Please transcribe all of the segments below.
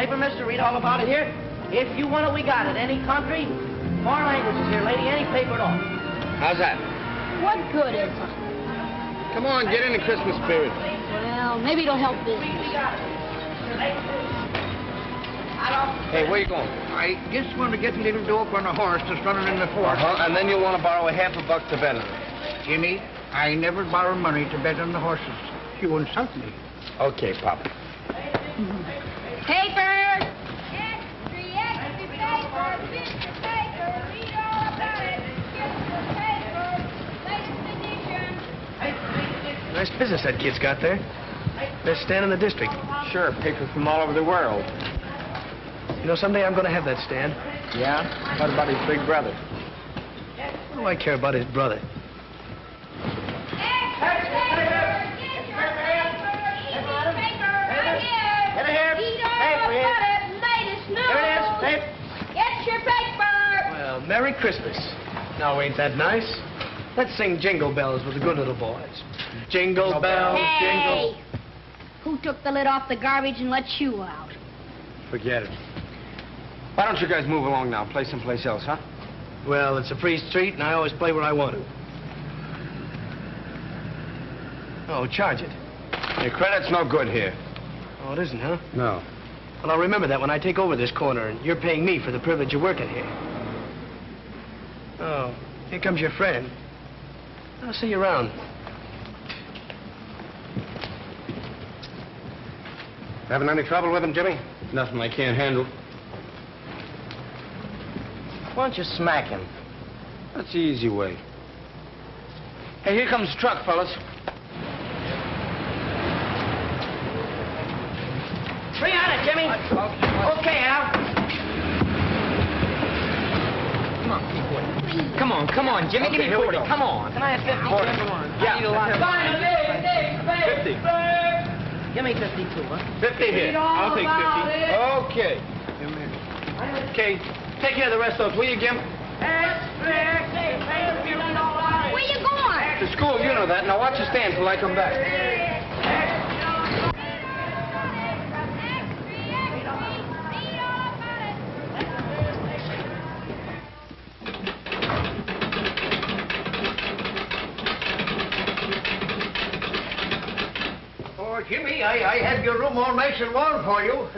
paper, mister? Read all about it here? If you want it, we got it. Any country, foreign languages here, lady. Any paper at all. How's that? What good is it? Come on, get in the Christmas spirit. Well, maybe it'll help business. We got it. Hey, where you going? I just want to get a little dope on a horse that's running in the fort. And then you'll want to borrow $50 to bet on it. Jimmy, I never borrow money to bet on the horses. You insult me. Okay, Pop. Papers! Extra paper, picture paper, read all about it. Picture paper, latest edition. Nice business that kid's got there. Best stand in the district. Sure, paper from all over the world. You know, someday I'm going to have that stand. Yeah? What about his big brother? What do I care about his brother? Well, Merry Christmas. Now, ain't that nice? Let's sing Jingle Bells with the good little boys. Jingle bells, jingle... Hey! Who took the lid off the garbage and let you out? Forget it. Why don't you guys move along now? Play someplace else, huh? Well, it's a free street, and I always play where I want to. Oh, charge it. Your credit's no good here. Oh, it isn't, huh? No. Well, I'll remember that when I take over this corner, and you're paying me for the privilege of working here. Oh, here comes your friend. I'll see you around. Having any trouble with him, Jimmy? Nothing I can't handle. Why don't you smack him? That's the easy way. Hey, here comes the truck, fellas. 300, Jimmy. Okay, Al. Come on, Jimmy, Okay, give me here we 40. go. Come on. Can I have 50? Quarter. Come on. Yeah. I need a lot. 50. Give me 52, huh? 50 here. I'll take 50. Okay. Okay, take care of the rest of those, will you, Gimp? Where you going? To school, you know that. Now watch your stand till I come back. Oh, Jimmy, I had your room all nice and warm for you.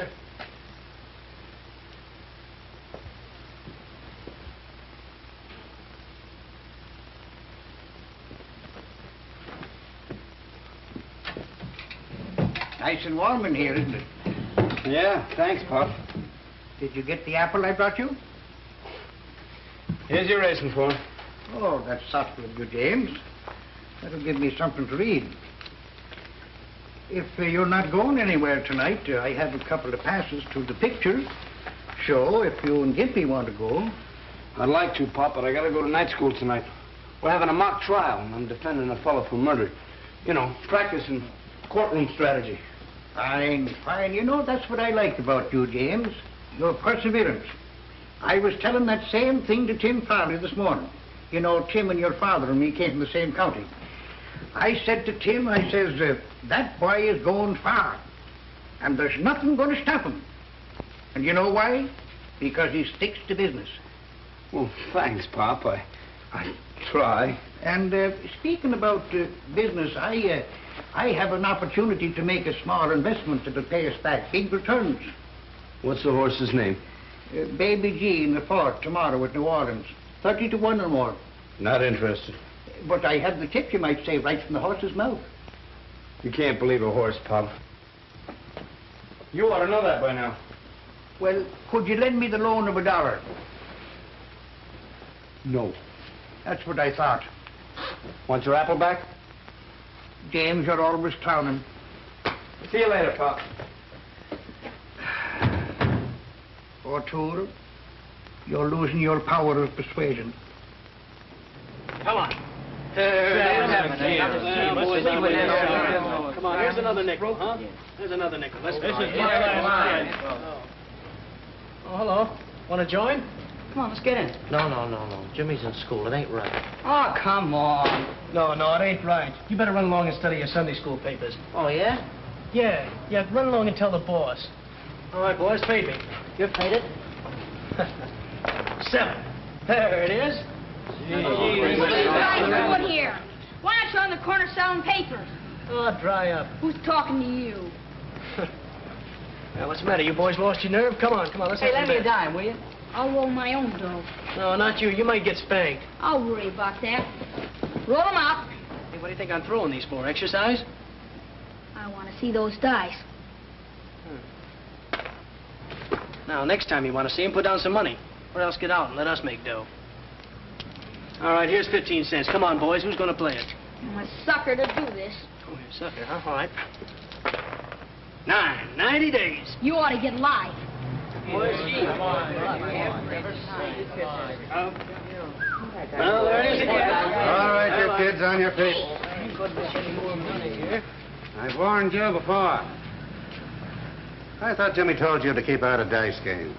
Nice and warm in here, isn't it? Yeah, thanks, Pop. Did you get the apple I brought you? Here's your racing phone. Oh, that's thoughtful of you, James. That'll give me something to read. If you're not going anywhere tonight, I have a couple of passes to the picture show if you and Gimpy want to go. I'd like to, Pop, but I gotta go to night school tonight. We're having a mock trial, and I'm defending a fellow for murder. You know, practicing courtroom strategy. Fine, fine. You know, that's what I liked about you, James. Your perseverance. I was telling that same thing to Tim Farley this morning. You know, Tim and your father and me came from the same county. I said to Tim, I says, that boy is going far, and there's nothing going to stop him. And you know why? Because he sticks to business. Well, thanks, Pop. I try. And speaking about business, I have an opportunity to make a small investment that'll pay us back big returns. What's the horse's name? Baby G in the fort tomorrow at New Orleans. 30 to 1 or more. Not interested. But I had the tip, you might say, right from the horse's mouth. You can't believe a horse, Pop. You ought to know that by now. Well, could you lend me the loan of $1? No. That's what I thought. Want your apple back? James, you're always clowning. See you later, Pop. O'Toole, you're losing your power of persuasion. Come on. Come on, here's another nickel, huh? Here's another nickel. Let's go. Oh, hello. Want to join? Come on, let's get in. No. Jimmy's in school. It ain't right. Oh, come on. No, it ain't right. You better run along and study your Sunday school papers. Oh, yeah? Yeah, run along and tell the boss. All right, boys, fade me. You're faded. 7. There it is. What are you guys doing here? Why aren't you on the corner selling papers? Oh, dry up. Who's talking to you? Now, what's the matter? You boys lost your nerve? Come on, let's Hey, have lend some me a bets. dime, will you? I'll roll my own dough. No, not you. You might get spanked. I'll worry about that. Roll 'em out. Hey, what do you think I'm throwing these for? Exercise? I want to see those dice. Now, next time you want to see him, put down some money. Or else get out and let us make dough. All right, here's 15 cents. Come on, boys. Who's going to play it? I'm a sucker to do this. Oh, you're a sucker, huh? All right. 90 days. You ought to get live. Well, there it is again. All right, you kids, on your feet. I've warned you before. I thought Jimmy told you to keep out of dice games.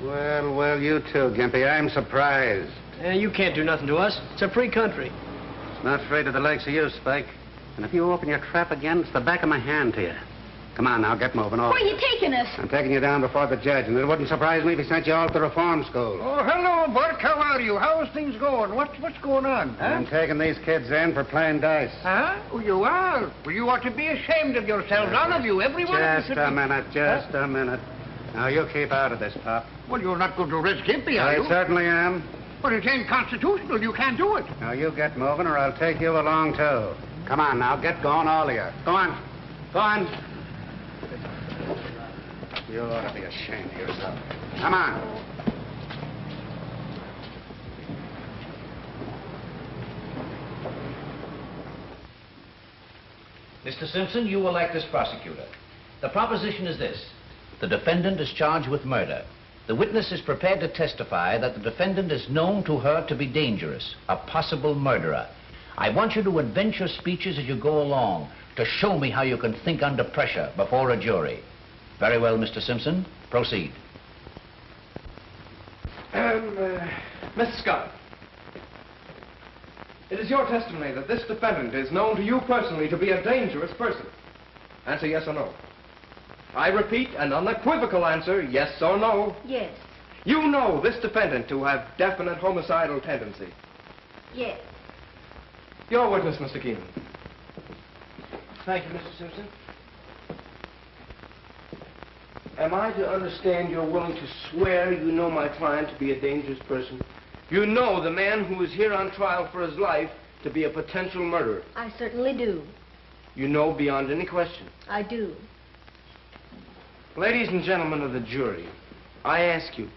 Well, you too, Gimpy. I'm surprised. You can't do nothing to us. It's a free country. Not afraid of the likes of you, Spike. And if you open your trap again, it's the back of my hand to you. Come on now, get moving. Where are you taking us? I'm taking you down before the judge, and it wouldn't surprise me if he sent you all to reform school. Oh, hello, Bert. How are you? How's things going? What's going on, huh? I'm taking these kids in for playing dice. Huh? Oh, you are? Well, you ought to be ashamed of yourselves, all of you, every one of you. Just a minute. Now, you keep out of this, Pop. Well, you're not going to arrest Gimpy, are I you? certainly am. But it ain't constitutional. You can't do it. Now, you get moving, or I'll take you along, too. Come on now, get going, all of you. Go on. You ought to be ashamed of yourself. Come on. Mr. Simpson, you will act as prosecutor. The proposition is this. The defendant is charged with murder. The witness is prepared to testify that the defendant is known to her to be dangerous, a possible murderer. I want you to invent your speeches as you go along to show me how you can think under pressure before a jury. Very well, Mr. Simpson. Proceed. Miss Scott, it is your testimony that this defendant is known to you personally to be a dangerous person. Answer yes or no. I repeat, an unequivocal answer, yes or no. Yes. You know this defendant to have definite homicidal tendency. Yes. Your witness, Mr. Keenan. Thank you, Mr. Simpson. Am I to understand you're willing to swear you know my client to be a dangerous person? You know the man who is here on trial for his life to be a potential murderer. I certainly do. You know beyond any question. I do. Ladies and gentlemen of the jury, I ask you,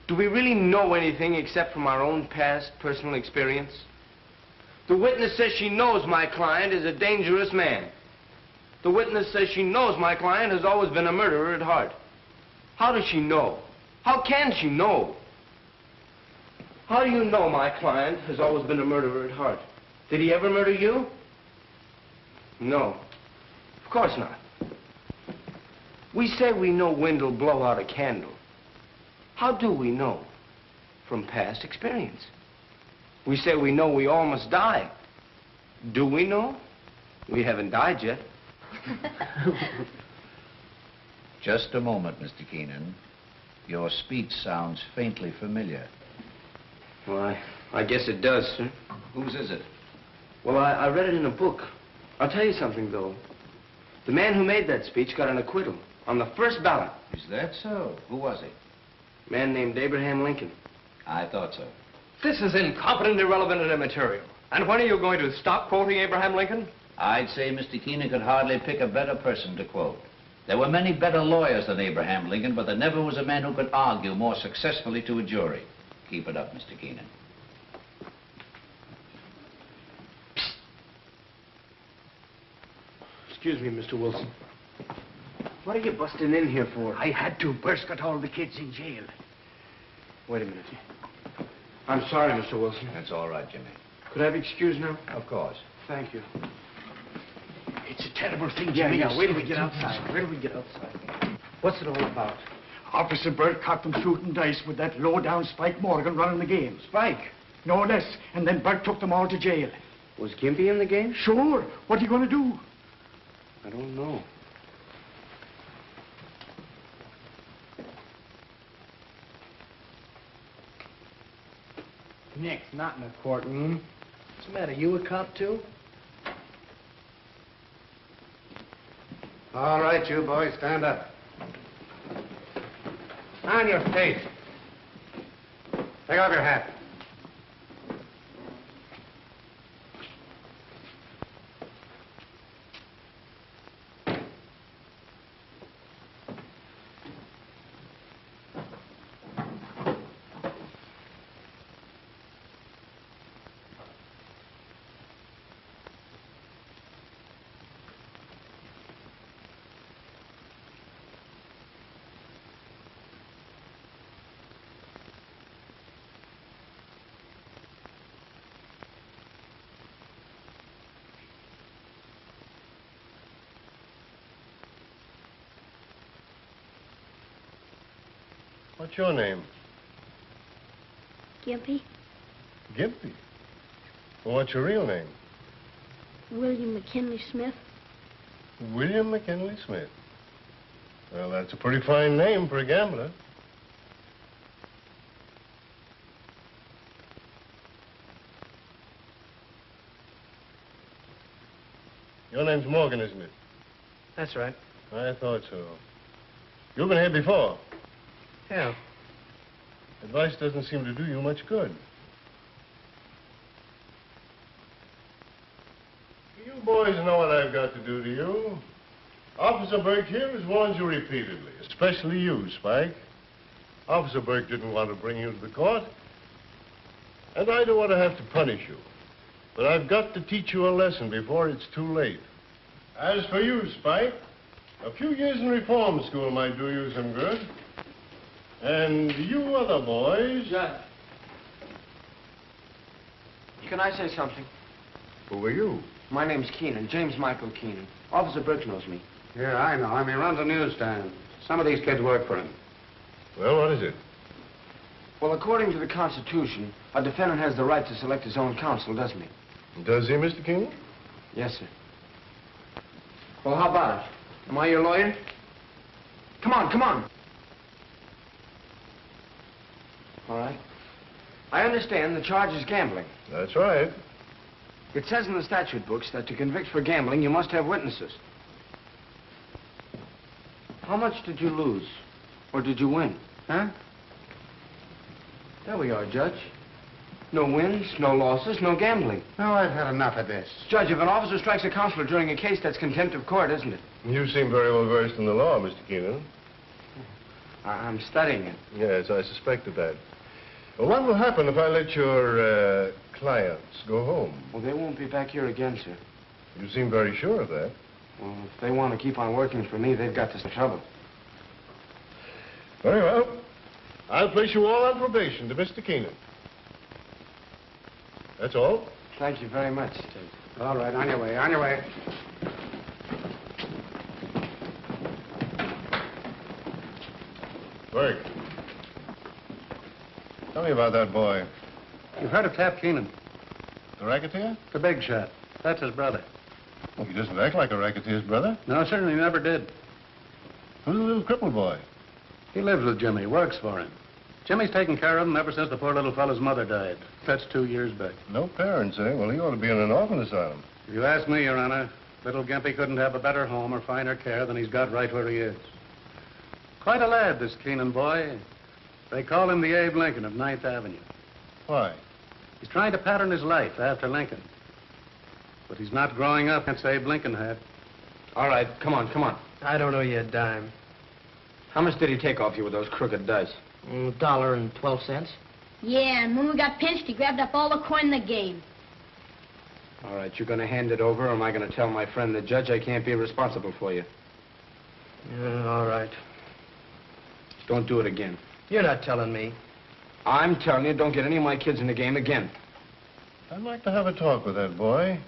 do we really know anything except from our own past personal experience? The witness says she knows my client is a dangerous man. The witness says she knows my client has always been a murderer at heart. How does she know? How can she know? How do you know my client has always been a murderer at heart? Did he ever murder you? No. Of course not. We say we know wind will blow out a candle. How do we know? From past experience. We say we know we all must die. Do we know? We haven't died yet. Just a moment, Mr. Keenan. Your speech sounds faintly familiar. Well, I guess it does, sir. Whose is it? Well, I read it in a book. I'll tell you something, though. The man who made that speech got an acquittal on the first ballot. Is that so? Who was he? A man named Abraham Lincoln. I thought so. This is incompetent, irrelevant, and immaterial. And when are you going to stop quoting Abraham Lincoln? I'd say Mr. Keenan could hardly pick a better person to quote. There were many better lawyers than Abraham Lincoln, but there never was a man who could argue more successfully to a jury. Keep it up, Mr. Keenan. Excuse me, Mr. Wilson. What are you busting in here for? I had to. Bert's got all the kids in jail. Wait a minute. I'm sorry, Mr. Wilson. That's all right, Jimmy. Could I have excused now? Of course. Thank you. It's a terrible thing, Yeah, Jimmy. wait till we get outside. Wait till we get outside. What's it all about? Officer Bert caught them shooting dice with that low-down Spike Morgan running the game. Spike. No less. And then Bert took them all to jail. Was Gimpy in the game? Sure. What are you going to do? I don't know. Nick, not in the courtroom. What's the matter? You a cop, too? All right, you boys, stand up. On your feet. Take off your hat. What's your name? Gimpy, Gimpy. Well, what's your real name? William McKinley Smith. William McKinley Smith. Well, that's a pretty fine name for a gambler. Your name's Morgan, isn't it? That's right. I thought so. You've been here before. Yeah. Advice doesn't seem to do you much good. You boys know what I've got to do to you. Officer Burke here has warned you repeatedly, especially you, Spike. Officer Burke didn't want to bring you to the court, and I don't want to have to punish you. But I've got to teach you a lesson before it's too late. As for you, Spike, a few years in reform school might do you some good. And you other boys... Judge. Can I say something? Who are you? My name's Keenan, James Michael Keenan. Officer Burke knows me. Yeah, I know him. He runs a newsstand. Some of these kids work for him. Well, what is it? Well, according to the Constitution, a defendant has the right to select his own counsel, doesn't he? Does he, Mr. Keenan? Yes, sir. Well, how about it? Am I your lawyer? Come on, come on. All right. I understand the charge is gambling. That's right. It says in the statute books that to convict for gambling, you must have witnesses. How much did you lose? Or did you win? Huh? There we are, Judge. No wins, no losses, no gambling. No, I've had enough of this. Judge, if an officer strikes a counselor during a case, that's contempt of court, isn't it? You seem very well versed in the law, Mr. Keenan. I'm studying it. Yes, I suspected that. Well, what will happen if I let your clients go home? Well, they won't be back here again, sir. You seem very sure of that. Well, if they want to keep on working for me, they've got to some trouble. Very well. I'll place you all on probation to Mr. Keenan. That's all. Thank you very much. All right, on your way, on your way. Burke. Tell me about that boy. You've heard of Tap Keenan, The racketeer? the big shot. That's his brother. Well, he doesn't act like a racketeer's brother. No, certainly never did. Who's the little crippled boy? He lives with Jimmy, works for him. Jimmy's taken care of him ever since the poor little fellow's mother died. That's 2 years back. No parents, eh? Well, he ought to be in an orphan asylum. If you ask me, Your Honor, little Gimpy couldn't have a better home or finer care than he's got right where he is. Quite a lad, this Keenan boy. They call him the Abe Lincoln of 9th Avenue. Why? He's trying to pattern his life after Lincoln. But he's not growing up as Abe Lincoln had. All right, come on, come on. I don't owe you a dime. How much did he take off you with those crooked dice? $1.12. Yeah, and when we got pinched, he grabbed up all the coin in the game. All right, you're going to hand it over, or am I going to tell my friend the judge I can't be responsible for you? All right. Don't do it again. You're not telling me. I'm telling you, don't get any of my kids in the game again. I'd like to have a talk with that boy.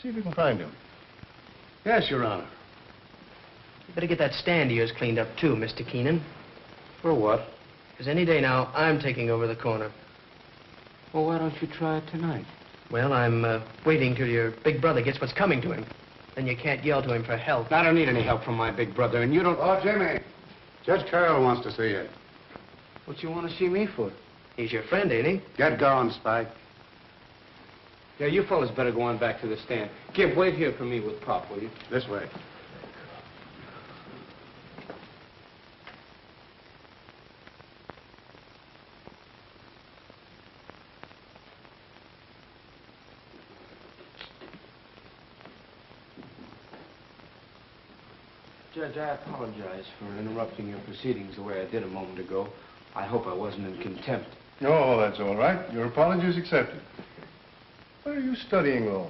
See if you can find him. Yes, Your Honor. You better get that stand of yours cleaned up, too, Mr. Keenan. For what? Because any day now, I'm taking over the corner. Well, why don't you try it tonight? Well, I'm waiting till your big brother gets what's coming to him. Then you can't yell to him for help. I don't need any help from my big brother, and you don't... Oh, Jimmy. Judge Carroll wants to see you. What you want to see me for? He's your friend, ain't he? Get going, Spike. Yeah, you fellas better go on back to the stand. Gimp, wait here for me with Pop, will you? This way. Judge, I apologize for interrupting your proceedings the way I did a moment ago. I hope I wasn't in contempt. Oh, that's all right. Your apology is accepted. Where are you studying law?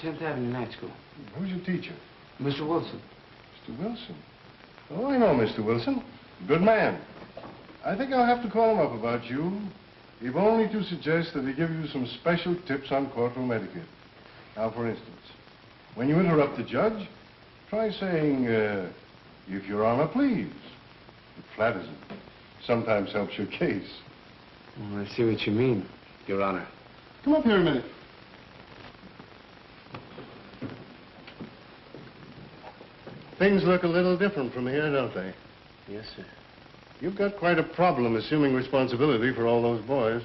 10th Avenue Night School. Who's your teacher? Mr. Wilson. Mr. Wilson. Oh, I know Mr. Wilson. Good man. I think I'll have to call him up about you, if only to suggest that he give you some special tips on courtroom etiquette. Now, for instance, when you interrupt the judge, try saying, if Your Honor, please. It flatters him. Sometimes helps your case. Oh, I see what you mean, Your Honor. Come up here a minute. Things look a little different from here, don't they? Yes, sir. You've got quite a problem assuming responsibility for all those boys.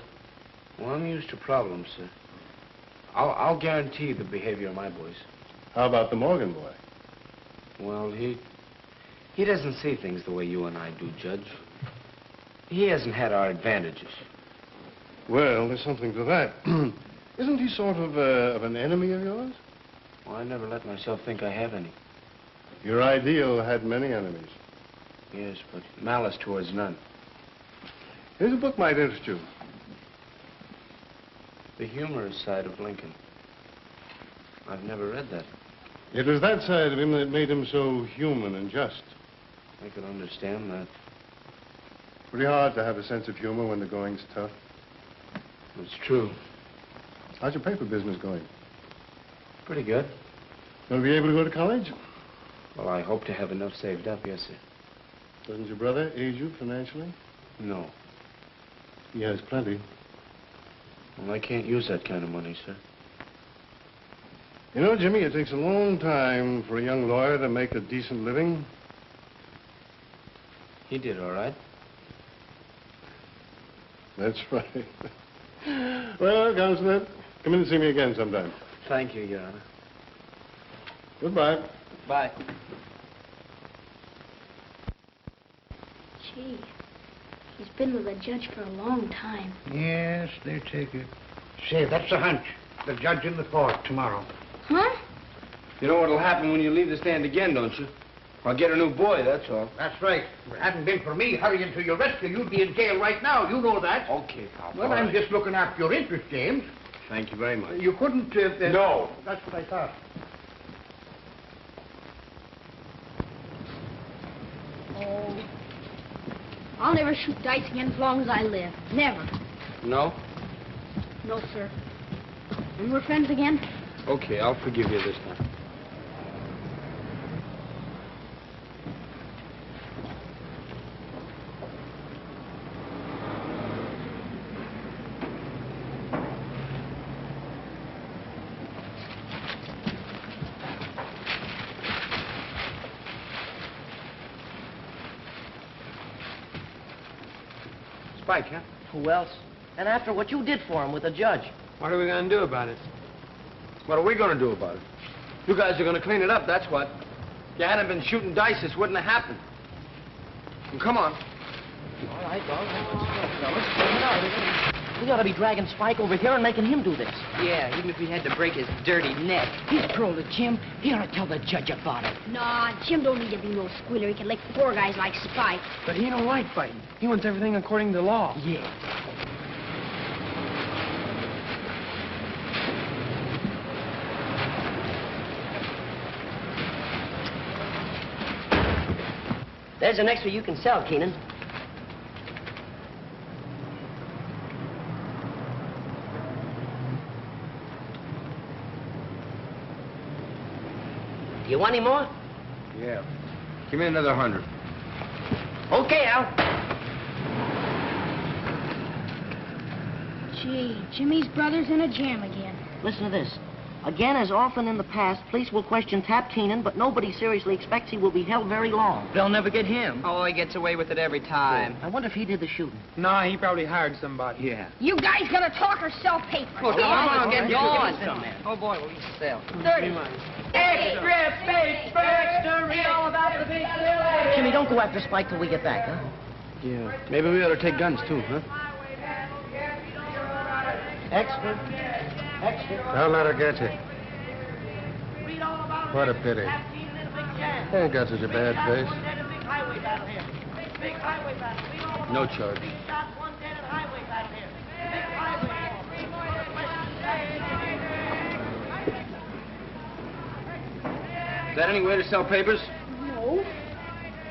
Well, I'm used to problems, sir. I'll guarantee the behavior of my boys. How about the Morgan boy? Well, he doesn't see things the way you and I do, Judge. He hasn't had our advantages. Well, there's something to that. Isn't he sort of an enemy of yours? Well, I never let myself think I have any. Your ideal had many enemies. Yes, but malice towards none. Here's a book might interest you. The humorous side of Lincoln. I've never read that. It was that side of him that made him so human and just. I could understand that. Pretty hard to have a sense of humor when the going's tough. It's true. How's your paper business going? Pretty good. Gonna be able to go to college? Well, I hope to have enough saved up, yes, sir. Doesn't your brother aid you financially? No. He has plenty. Well, I can't use that kind of money, sir. You know, Jimmy, it takes a long time for a young lawyer to make a decent living. He did all right. That's right. Well, Counselor, come in and see me again sometime. Thank you, Your Honor. Goodbye. Bye. Gee, he's been with the judge for a long time. Yes, they take it. Say, that's a hunch. The judge in the court tomorrow. Huh? You know what'll happen when you leave the stand again, don't you? I'll get a new boy, that's all. That's right. If it hadn't been for me hurrying to your rescue, you'd be in jail right now. You know that. Okay, pal. Well, I'm just looking after your interest, James. Thank you very much. You couldn't... No. That's what I thought. Oh. I'll never shoot dice again as long as I live. Never. No? No, sir. And we're friends again? Okay, I'll forgive you this time. Spike, huh? Who else? And after what you did for him with the judge. What are we going to do about it? What are we going to do about it? You guys are going to clean it up, that's what. If you hadn't been shooting dice, this wouldn't have happened. Well, come on. All right, fellas, clean it out. We ought to be dragging Spike over here and making him do this. Yeah, even if we had to break his dirty neck. He's pro to Jim. He ought to tell the judge about it. Nah, Jim don't need to be no squealer. He can lick poor guys like Spike. But he don't like fighting. He wants everything according to law. Yeah. There's an extra you can sell, Keenan. Do you want any more? Yeah. Give me another 100. Okay, Al. Gee, Jimmy's brother's in a jam again. Listen to this. Again, as often in the past, police will question Tap Keenan, but nobody seriously expects he will be held very long. They'll never get him. Oh, he gets away with it every time. I wonder if he did the shooting. Nah, he probably hired somebody. Yeah. You guys gotta talk or sell papers. Well, come on, get going. Oh, boy, we'll sell. 30. Extra paper, extra, read all about the big deal. Jimmy, don't go after Spike till we get back, huh? Yeah, maybe we ought to take guns, too, huh? Extra. Extra. Don't let her get you. What a pity. Ain't got such a bad face. No charge. Is that any way to sell papers? No.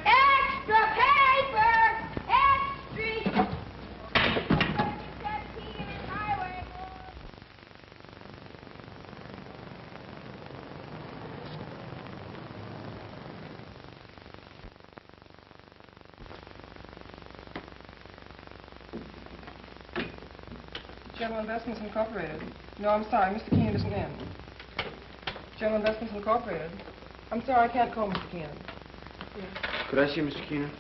Extra paper! Extra! General Investments Incorporated. No, I'm sorry, Mr. Keenan isn't in. General Investments Incorporated. I'm sorry, I can't call Mr. Keenan. Yes. Could I see Mr. Keenan?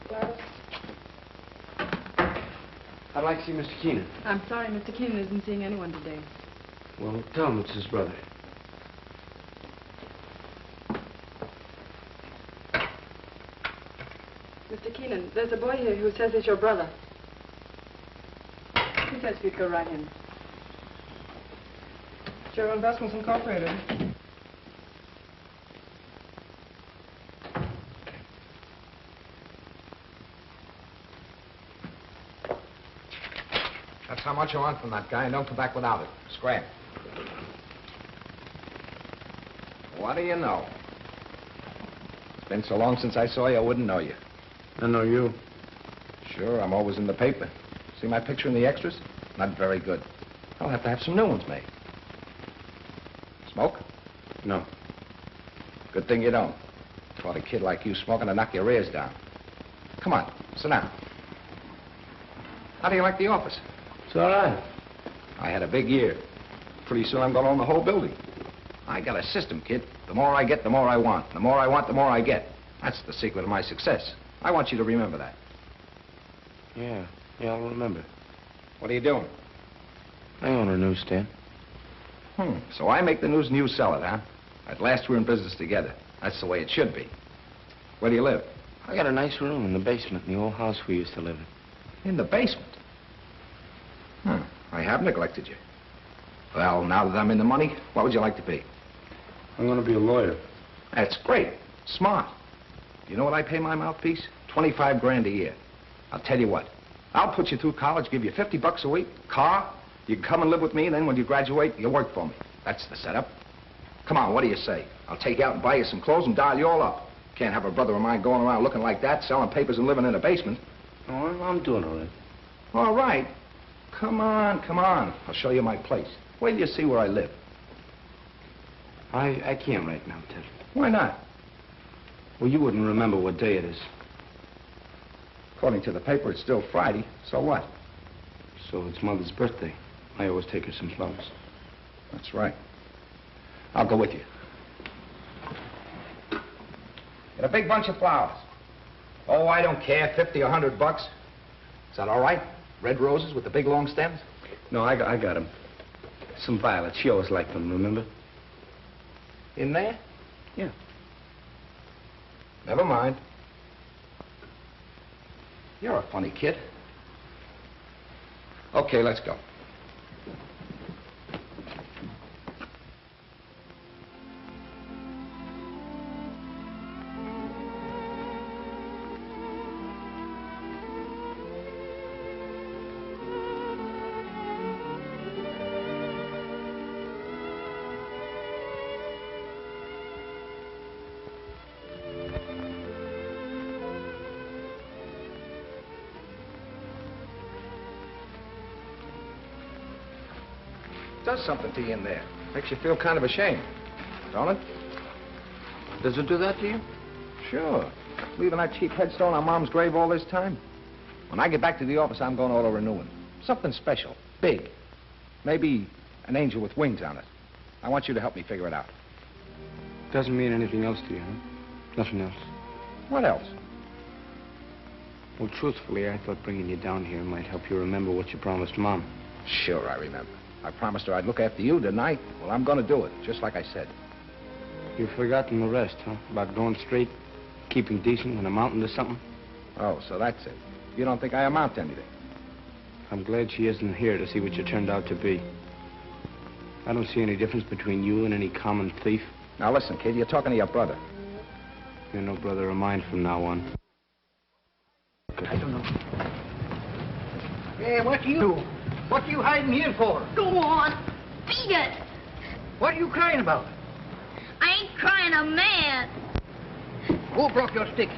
Gladys? I'd like to see Mr. Keenan. I'm sorry, Mr. Keenan isn't seeing anyone today. Well, tell him it's his brother. Mr. Keenan, there's a boy here who says he's your brother. He says you'd go right in. General Investments Incorporated. That's how much you want from that guy, and don't come back without it. Scrap. What do you know? It's been so long since I saw you, I wouldn't know you. I know you. Sure, I'm always in the paper. See my picture in the extras? Not very good. I'll have to have some new ones made. Smoke? No. Good thing you don't. Caught a kid like you smoking to knock your ears down. Come on, sit down. How do you like the office? It's all right. I had a big year. Pretty soon I'm going to own the whole building. I got a system, kid. The more I get, the more I want. The more I want, the more I get. That's the secret of my success. I want you to remember that. Yeah, I'll remember. What are you doing? I own a newsstand. So I make the news and you sell it, huh? At last we're in business together. That's the way it should be. Where do you live? I got a nice room in the basement in the old house we used to live in. In the basement? I have neglected you. Well, now that I'm in the money, what would you like to be? I'm going to be a lawyer. That's great. Smart. You know what I pay my mouthpiece? 25 grand a year. I'll tell you what. I'll put you through college, give you $50 a week, car. You can come and live with me, and then when you graduate, you work for me. That's the setup. Come on, what do you say? I'll take you out and buy you some clothes and dial you all up. Can't have a brother of mine going around looking like that, selling papers and living in a basement. Oh, I'm doing all right. All right. Come on, come on. I'll show you my place. Wait till you see where I live. I can't right now, Ted. Why not? Well, you wouldn't remember what day it is. According to the paper, it's still Friday. So what? So it's Mother's birthday. I always take her some flowers. That's right. I'll go with you. Get a big bunch of flowers. Oh, I don't care, 50 or 100 bucks. Is that all right? Red roses with the big long stems? No, I got them. Some violets. She always liked them, remember? In there? Yeah. Never mind. You're a funny kid. Okay, let's go. Does something to you in there. Makes you feel kind of ashamed, don't it? Does it do that to you? Sure. Leaving that cheap headstone on Mom's grave all this time. When I get back to the office, I'm going auto-renewing. Something special, big. Maybe an angel with wings on it. I want you to help me figure it out. Doesn't mean anything else to you, huh? Nothing else. What else? Well, truthfully, I thought bringing you down here might help you remember what you promised Mom. Sure, I remember. I promised her I'd look after you tonight. Well, I'm going to do it, just like I said. You've forgotten the rest, huh? About going straight, keeping decent, and amounting to something? Oh, so that's it. You don't think I amount to anything? I'm glad she isn't here to see what you turned out to be. I don't see any difference between you and any common thief. Now, listen, kid, you're talking to your brother. You're no brother of mine from now on. I don't know. Hey, what are you hiding here for? Go on. Beat it. What are you crying about? I ain't crying, I'm mad. Who broke your stick?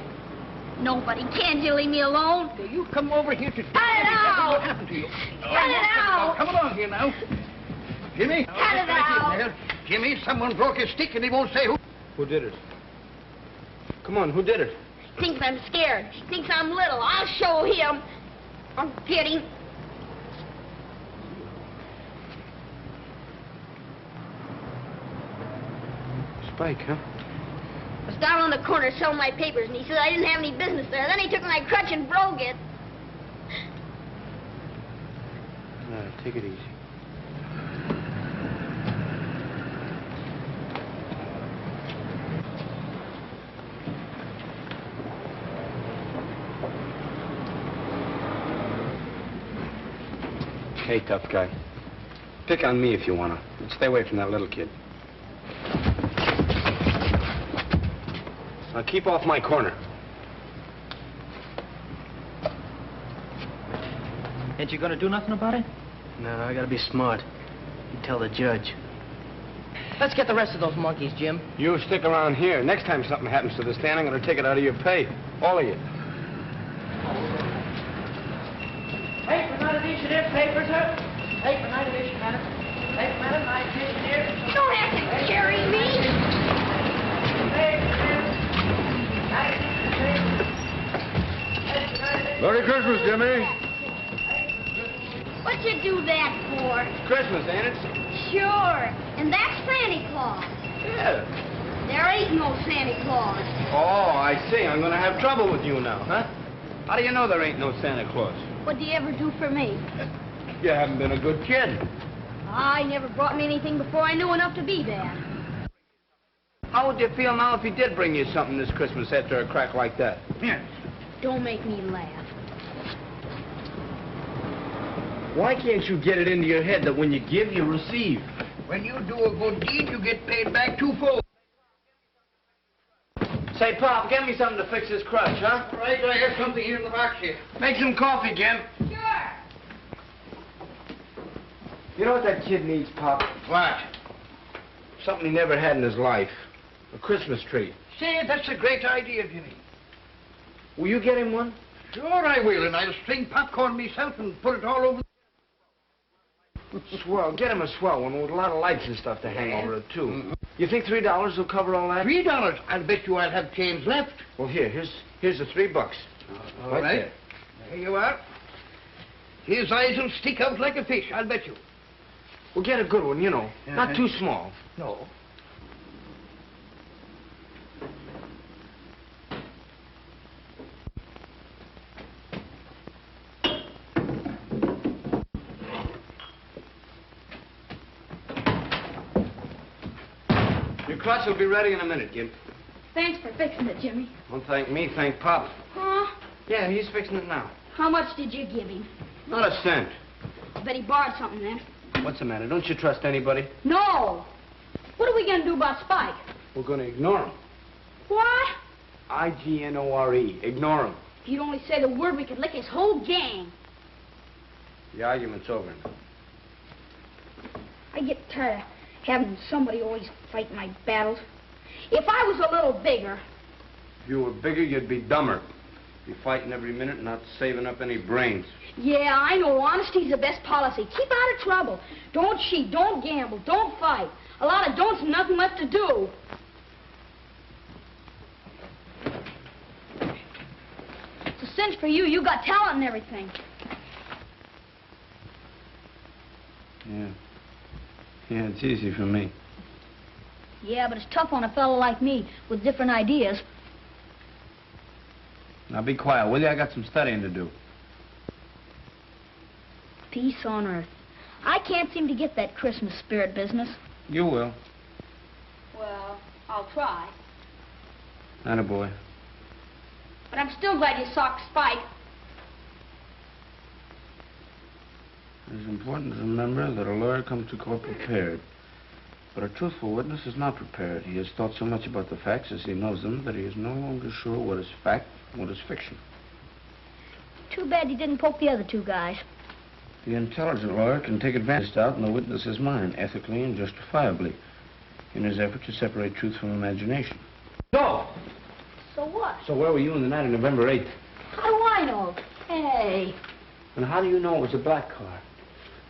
Nobody. Can't you leave me alone? You come over here to... Cut it out! What happened to you? Cut it out! Come along here now. Jimmy? Cut it out! Jimmy, someone broke his stick and he won't say who. Who did it? Come on, who did it? Thinks I'm scared. Thinks I'm little. I'll show him. I'll get him. Spike, huh? I was down on the corner selling my papers, and he said I didn't have any business there. Then he took my crutch and broke it. Take it easy. Hey, tough guy. Pick on me if you wanna. But stay away from that little kid. Now keep off my corner. Ain't you gonna do nothing about it? No, I gotta be smart. You tell the judge. Let's get the rest of those monkeys, Jim. You stick around here. Next time something happens to the stand, I'm gonna take it out of your pay. All of you. Paper, night edition here, paper, sir. Paper, night edition, madam. Paper, madam, night edition here. You don't have to carry me. Merry Christmas, Jimmy. What'd you do that for? Christmas, ain't it? Sure. And that's Santa Claus. Yeah. There ain't no Santa Claus. Oh, I see. I'm gonna have trouble with you now, huh? How do you know there ain't no Santa Claus? What'd you ever do for me? You haven't been a good kid. I never brought me anything before I knew enough to be bad. How would you feel now if he did bring you something this Christmas after a crack like that? Here. Don't make me laugh. Why can't you get it into your head that when you give, you receive? When you do a good deed, you get paid back twofold. Say, Pop, get me something to fix this crutch, huh? All right, I have something here in the box here. Make some coffee, Jim. Sure. You know what that kid needs, Pop? What? Something he never had in his life. A Christmas tree. Say, that's a great idea, Jimmy. Will you get him one? Sure I will, and I'll string popcorn myself and put it all over. Swell. Get him a swell one with a lot of lights and stuff to hang over it, too. Mm-hmm. You think $3 will cover all that? $3? I'll bet you I'll have change left. Well, here's the $3. All right. There you are. His eyes will stick out like a fish, I'll bet you. Well, get a good one, you know. Not too small. No. Your crutch will be ready in a minute, Gimp. Thanks for fixing it, Jimmy. Don't thank me, thank Pop. Huh? Yeah, he's fixing it now. How much did you give him? Not a cent. I bet he borrowed something then. What's the matter? Don't you trust anybody? No. What are we going to do about Spike? We're going to ignore him. What? I-G-N-O-R-E. Ignore him. If you'd only say the word, we could lick his whole gang. The argument's over now. I get tired of having somebody always fight my battles. If I was a little bigger... If you were bigger, you'd be dumber. Be fighting every minute, not saving up any brains. Yeah, I know. Honesty's the best policy. Keep out of trouble. Don't cheat. Don't gamble. Don't fight. A lot of don'ts and nothing left to do. It's a cinch for you. You got talent and everything. Yeah, it's easy for me. Yeah, but it's tough on a fellow like me with different ideas. Now be quiet, will you? I got some studying to do. Peace on earth. I can't seem to get that Christmas spirit business. You will. Well, I'll try. Attaboy. But I'm still glad you socked Spike. It's important to remember that a lawyer comes to court prepared. But a truthful witness is not prepared. He has thought so much about the facts as he knows them that he is no longer sure what is fact and what is fiction. Too bad you didn't poke the other two guys. The intelligent lawyer can take advantage of doubt in the witness's mind, ethically and justifiably, in his effort to separate truth from imagination. No! So what? So where were you on the night of November 8th? How do I know? Hey. And how do you know it was a black car?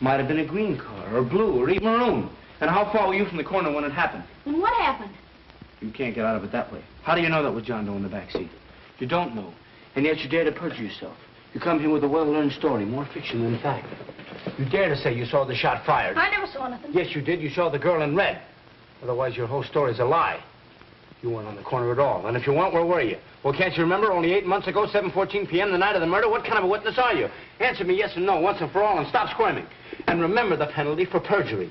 Might have been a green car, or blue, or even maroon. And how far were you from the corner when it happened? And what happened? You can't get out of it that way. How do you know that was John Doe in the back seat? You don't know. And yet you dare to perjure yourself. You come here with a well-learned story, more fiction than fact. You dare to say you saw the shot fired. I never saw nothing. Yes, you did. You saw the girl in red. Otherwise, your whole story's a lie. You weren't on the corner at all. And if you weren't, where were you? Well, can't you remember only 8 months ago, 7:14 p.m., the night of the murder? What kind of a witness are you? Answer me yes or no once and for all and stop squirming. And remember the penalty for perjury.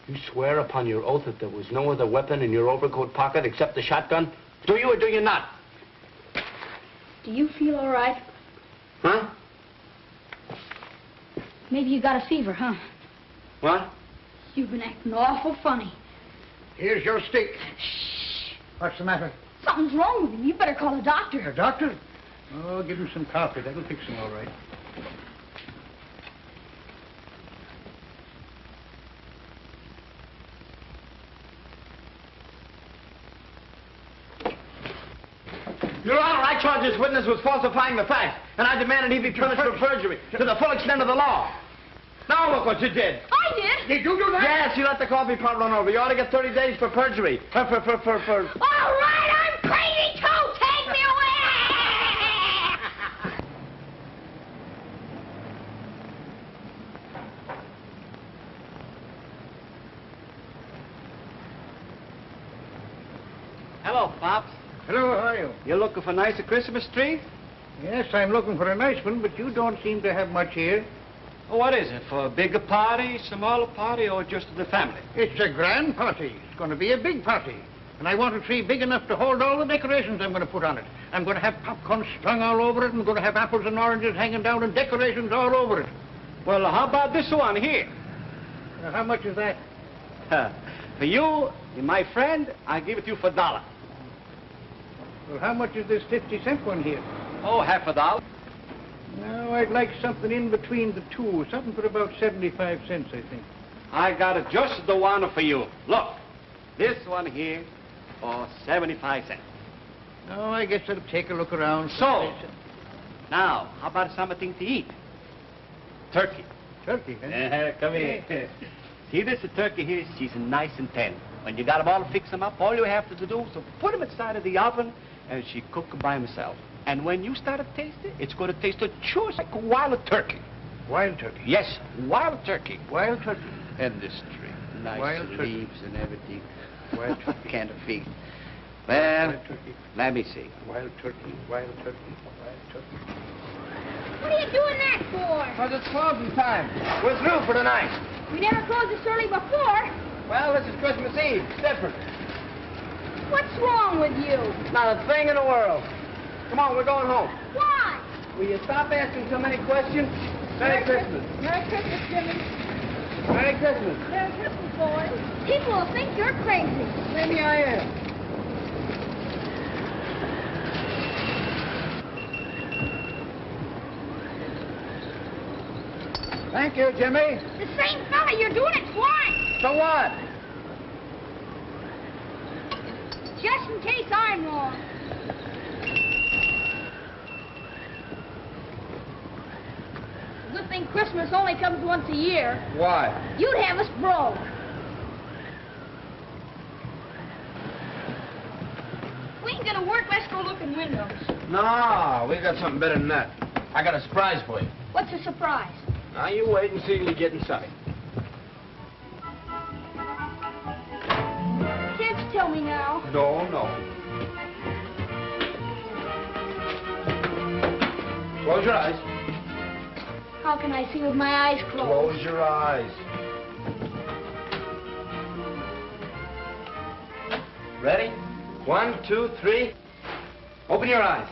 You swear upon your oath that there was no other weapon in your overcoat pocket except the shotgun? Do you or do you not? Do you feel all right? Huh? Maybe you got a fever, huh? What? You've been acting awful funny. Here's your stick. Shh. What's the matter? Something's wrong with him. You better call a doctor. A doctor? Oh, give him some coffee. That'll fix him all right. Your Honor, I charge this witness with falsifying the facts, and I demanded he be punished for perjury to the full extent of the law. Now look what you did. I did? Did you do that? Yes, you let the coffee pot run over. You ought to get 30 days for perjury. All right, I'm crazy too. Take me away. Hello, Pops. Hello, how are you? You looking for a nicer Christmas tree? Yes, I'm looking for a nice one, but you don't seem to have much here. Oh, what is it? For a bigger party, smaller party, or just the family? It's a grand party. It's going to be a big party. And I want a tree big enough to hold all the decorations I'm going to put on it. I'm going to have popcorn strung all over it. I'm going to have apples and oranges hanging down and decorations all over it. Well, how about this one here? How much is that? For you, my friend, I give it to you for $1. Well, how much is this 50-cent one here? Oh, half $1. No, I'd like something in between the two. Something for about 75 cents, I think. I got it just the one for you. Look, this one here for 75 cents. No, I guess I'll take a look around. So, now, how about something to eat? Turkey. Turkey, huh? Come here. See this turkey here? She's nice and tender. When you got them all fix them up, all you have to do is put them inside of the oven, and she cook them by herself. And when you start to taste it, it's going to taste just like a wild turkey. Wild turkey? Yes, wild turkey. Wild turkey. And this tree. Nice Wild turkey. leaves and everything. Wild turkey. Can't feed. Well, Wild turkey. let me see. Wild turkey, wild turkey, wild turkey. What are you doing that for? Because it's closing time. We're through for the night. We never closed this early before. Well, this is Christmas Eve. It's different. What's wrong with you? Not a thing in the world. Come on, we're going home. Why? Will you stop asking so many questions? Merry Christmas. Merry Christmas, Jimmy. Merry Christmas. Merry Christmas, boys. People will think you're crazy. Maybe I am. Thank you, Jimmy. The same fella, you're doing it twice. So what? Just in case I'm wrong. Good thing Christmas only comes once a year. Why? You'd have us broke. We ain't gonna work. Let's go look in windows. No, we got something better than that. I got a surprise for you. What's a surprise? Now, you wait and see till you get inside. Can't tell me now. No, no. Close your eyes. How can I see with my eyes closed? Close your eyes. Ready? 1, 2, 3. Open your eyes.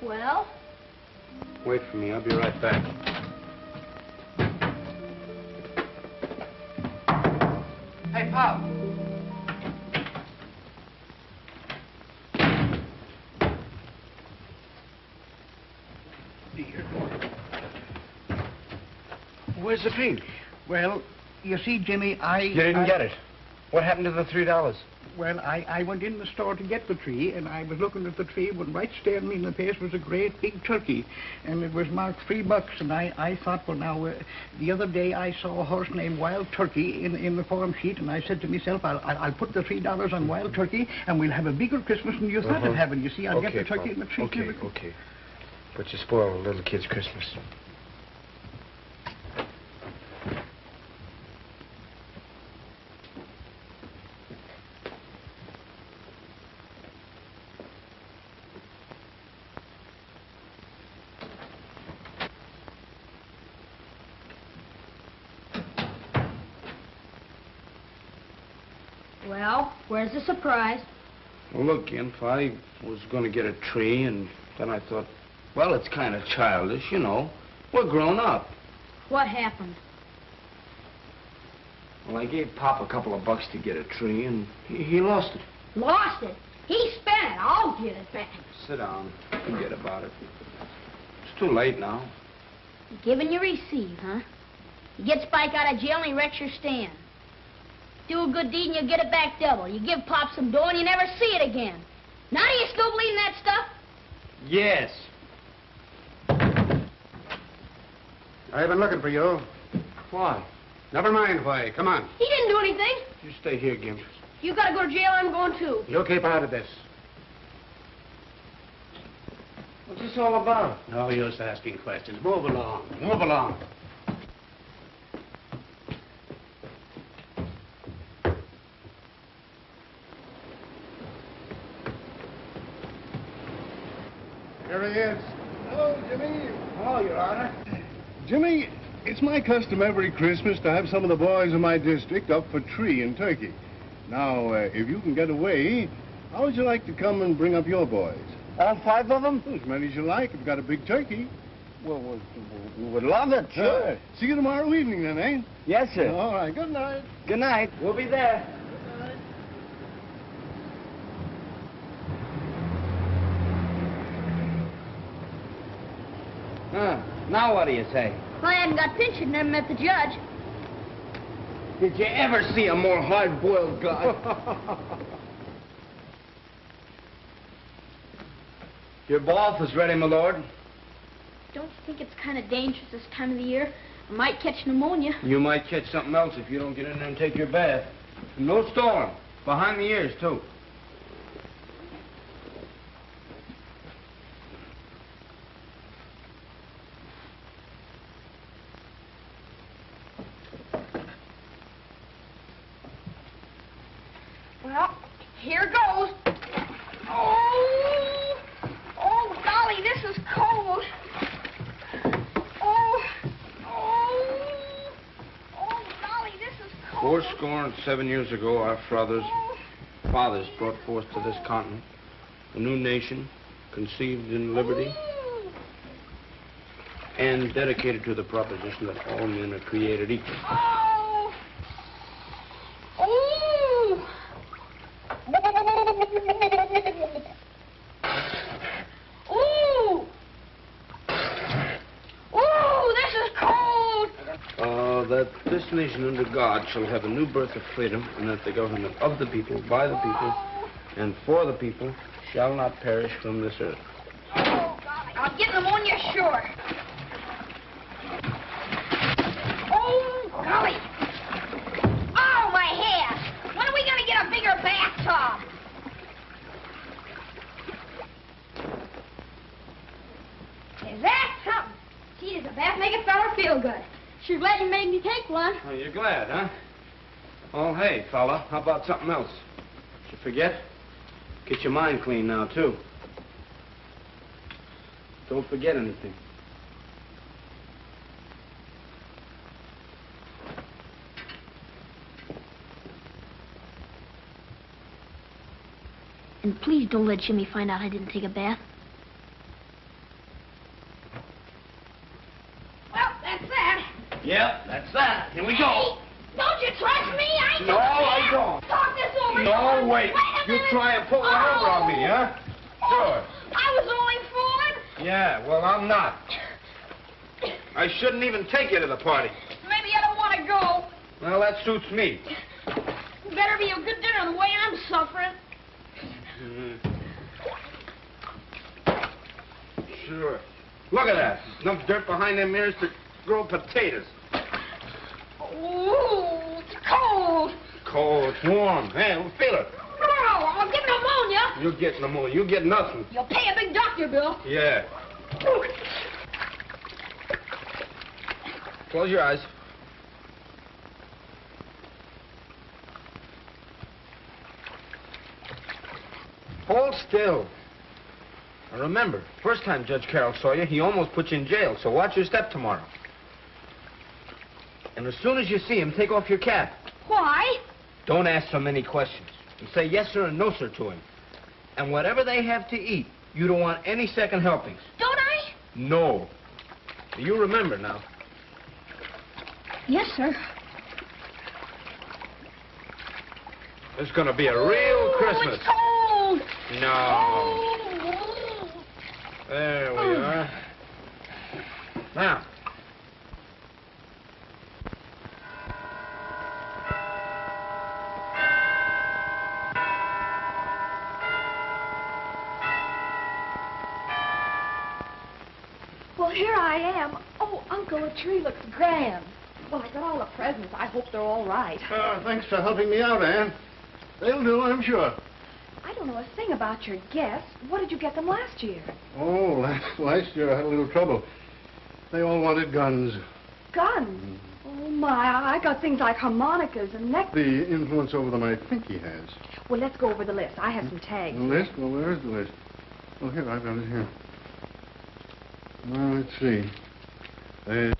Well? Wait for me. I'll be right back. Hey, Pop. Where's the tree? Well, you see, Jimmy, You didn't get it. What happened to the $3? Well, I went in the store to get the tree, and I was looking at the tree when right staring me in the face was a great big turkey, and it was marked $3, and I thought, well, now, the other day I saw a horse named Wild Turkey in the form sheet, and I said to myself, I'll put the $3 on Wild Turkey, and we'll have a bigger Christmas than you thought of having. You see, I'll get the turkey and the tree. Okay. But you spoiled a little kid's Christmas. Well, where's the surprise? Well, look, Gimp, I was going to get a tree, and then I thought, well, it's kind of childish, you know. We're grown up. What happened? Well, I gave Pop a couple of bucks to get a tree, and he lost it. Lost it? He spent it. I'll get it back. Sit down. Forget about it. It's too late now. You give and you receive, huh? You get Spike out of jail and he wrecks your stand. Do a good deed and you get it back double. You give Pop some dough and you never see it again. Now do you still believe in that stuff? Yes. I've been looking for you. Why? Never mind why. Come on. He didn't do anything. You stay here, Gimp. You gotta go to jail, I'm going too. You keep out of this. What's this all about? No use asking questions. Move along. Move along. Here he is. Hello, Jimmy. Hello, Your Honor. Jimmy, it's my custom every Christmas to have some of the boys in my district up for tree and turkey. Now, if you can get away, how would you like to come and bring up your boys? All 5 of them? As many as you like. We've got a big turkey. Well, we would love it, sure. See you tomorrow evening, then, eh? Yes, sir. All right. Good night. Good night. We'll be there. Now what do you say? Well, I hadn't got pinched and never met the judge. Did you ever see a more hard-boiled guy? Your bath is ready, my lord. Don't you think it's kind of dangerous this time of the year? I might catch pneumonia. You might catch something else if you don't get in there and take your bath. No storm. Behind the ears, too. Well, here goes. Oh, golly, this is cold. Oh, golly, this is cold. 7 years ago, our fathers brought forth to this continent a new nation, conceived in liberty, and dedicated to the proposition that all men are created equal. That this nation under God shall have a new birth of freedom, and that the government of the people, by the people, and for the people shall not perish from this earth. Oh, golly, I'll get pneumonia sure. Oh, golly. Oh, my hair. When are we going to get a bigger bathtub? Is that something? feel good. Sure glad you made me take one. Oh, you're glad, huh? Oh, hey, fella, how about something else? You forget? Get your mind clean now, too. Don't forget anything. And please don't let Jimmy find out I didn't take a bath. Well, that's that. Yep, that's that. Here we go. Hey, don't you trust me? I ain't No, gonna I don't. Talk this over. No, wait. Wait a You minute. try and pull one over on me, huh? Sure. I was only fooling. Yeah, well, I'm not. I shouldn't even take you to the party. Maybe I don't want to go. Well, that suits me. Better be a good dinner the way I'm suffering. Sure. Look at that. Enough dirt behind them ears to grow potatoes. Ooh, it's cold. Cold. It's warm. Hey, feel it. No, I'll get pneumonia. You'll get pneumonia. You'll get nothing. You'll pay a big doctor bill. Yeah. Close your eyes. Hold still. Now remember, first time Judge Carroll saw you, he almost put you in jail, so watch your step tomorrow. And as soon as you see him, take off your cap. Why? Don't ask so many questions. And say yes, sir, and no, sir, to him. And whatever they have to eat, you don't want any second helpings. Don't I? No. You remember now. Yes, sir. It's gonna be a real Christmas. It's cold. No. There we are. Now. Well, here I am. Oh, Uncle, the tree looks grand. Well, I got all the presents. I hope they're all right. Thanks for helping me out, Anne. They'll do, I'm sure. I don't know a thing about your gifts. What did you get them last year? Oh, last year I had a little trouble. They all wanted guns. Guns? Oh, my. I got things like harmonicas and necklaces. The influence over them I think he has. Well, let's go over the list. I have some tags. The list? Well, where's the list? Oh, here, I've got it here. Well, let's see.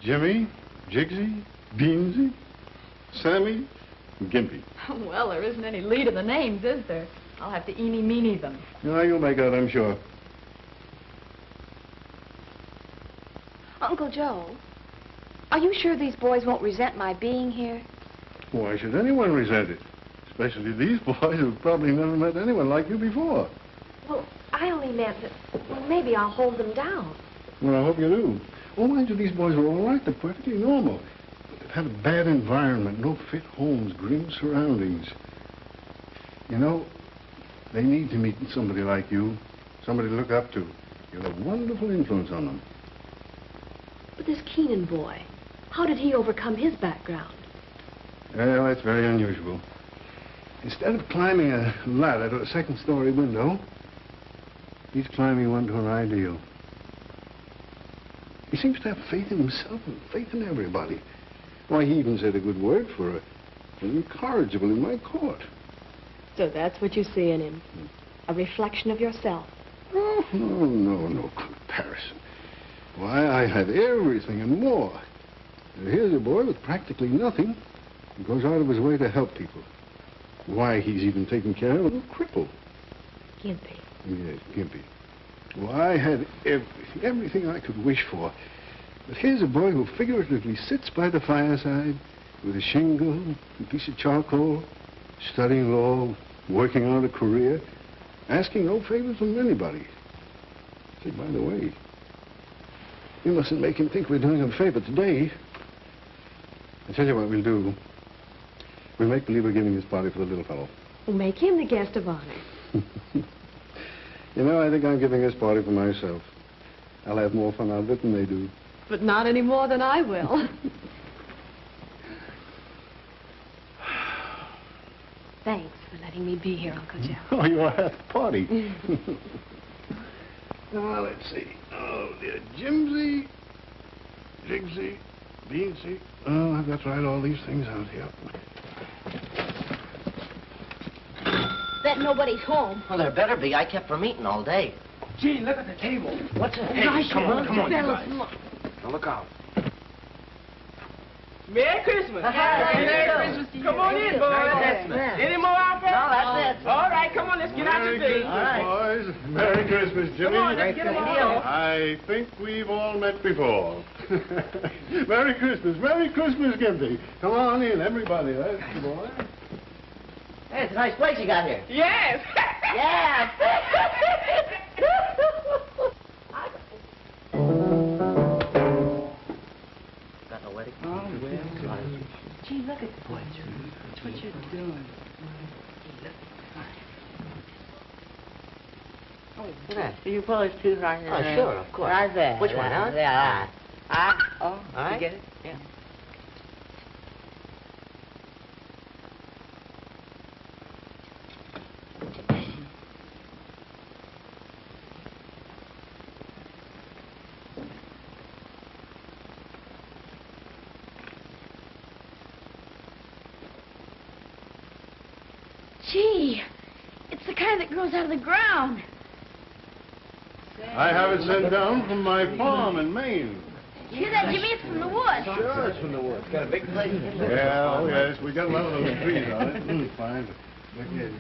Jimmy, Jigsy, Beansy, Sammy, and Gimpy. Well, there isn't any lead in the names, is there? I'll have to eeny-meeny them. Yeah, you'll make out, I'm sure. Uncle Joe, are you sure these boys won't resent my being here? Why should anyone resent it? Especially these boys who've probably never met anyone like you before. Well, I only meant that, well, maybe I'll hold them down. Well, I hope you do. Oh, mind you, these boys were all right. They're perfectly normal. They've had a bad environment, no fit homes, grim surroundings. You know, they need to meet somebody like you, somebody to look up to. You'll have wonderful influence on them. But this Keenan boy, how did he overcome his background? Well, that's very unusual. Instead of climbing a ladder to a second-story window, he's climbing one to an ideal. He seems to have faith in himself and faith in everybody. Why, he even said a good word for an incorrigible in my court. So that's what you see in him, a reflection of yourself. Oh, no comparison. Why, I had everything and more. And here's a boy with practically nothing who goes out of his way to help people. Why, he's even taken care of a little cripple. Gimpy. Yes, Gimpy. Well, I had everything I could wish for. But here's a boy who figuratively sits by the fireside with a shingle, a piece of charcoal, studying law, working out a career, asking no favors from anybody. Say, by the way, you mustn't make him think we're doing him a favor today. I tell you what we'll do. We'll make believe we're giving this party for the little fellow. We'll make him the guest of honor. You know, I think I'm giving this party for myself. I'll have more fun out of it than they do. But not any more than I will. Thanks for letting me be here, Uncle Joe. Oh, you're at the party. Now, let's see. Oh, dear. Jimsy, Jigsy, Beansy. Oh, I've got to write all these things out here. Bet nobody's home. Well, there better be. I kept from eating all day. Gee, look at the table. What's it? Hey, come on, you guys. Now look out. Merry Christmas. Merry Christmas. Come on in, boys. Any more out there? No, that's it. All right, come on, let's get out your Merry things. Christmas, boys. Merry Christmas, Jimmy. Come on, let's get them on. I think we've all met before. Merry Christmas, Gimpy. Come on in, everybody. That's the boy. Hey, it's a nice place you got here. Yes. Yeah. Got no wedding? Oh, well. Gee, look at the boys. That's what you're doing. Yeah. You polish too right there. Oh, sure, of course. Right there. Which one, huh? Yeah. Oh, All right. you get it? Yeah. Gee, it's the kind that grows out of the ground. I have it sent down from my farm in Maine. You hear that, Jimmy? It's from the woods. Sure, it's from the woods. Got a big place. Yeah, oh yes, we got a lot of those trees on it. Fine. Look here.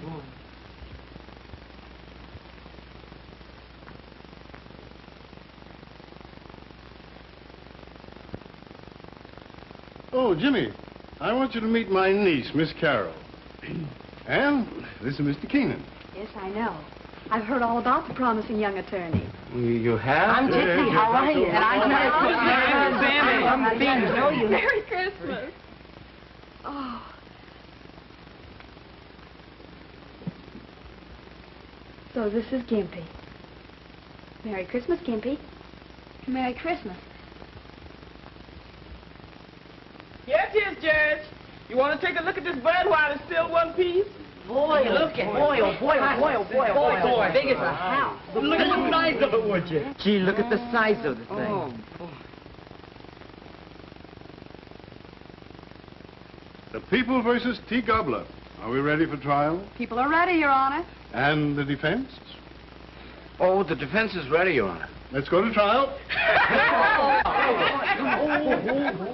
Oh, Jimmy, I want you to meet my niece, Miss Carroll. And this is Mr. Keenan. Yes, I know. I've heard all about the promising young attorney. You have? I'm Gimpy. How are you? And I'm Sammy. know you. Merry Christmas. Oh. So this is Gimpy. Merry Christmas, Gimpy. Merry Christmas. Yes, yes, Judge. You want to take a look at this bird while it's still one piece? Boy, look at boy, oh boy, oh boy, oh boy, oh boy, oh boy. Big as a house. Look at the size of it, would you? Gee, look at the size of the thing. Oh, boy. The People versus T. Gobbler. Are we ready for trial? People are ready, Your Honor. And the defense? Oh, the defense is ready, Your Honor. Let's go to trial.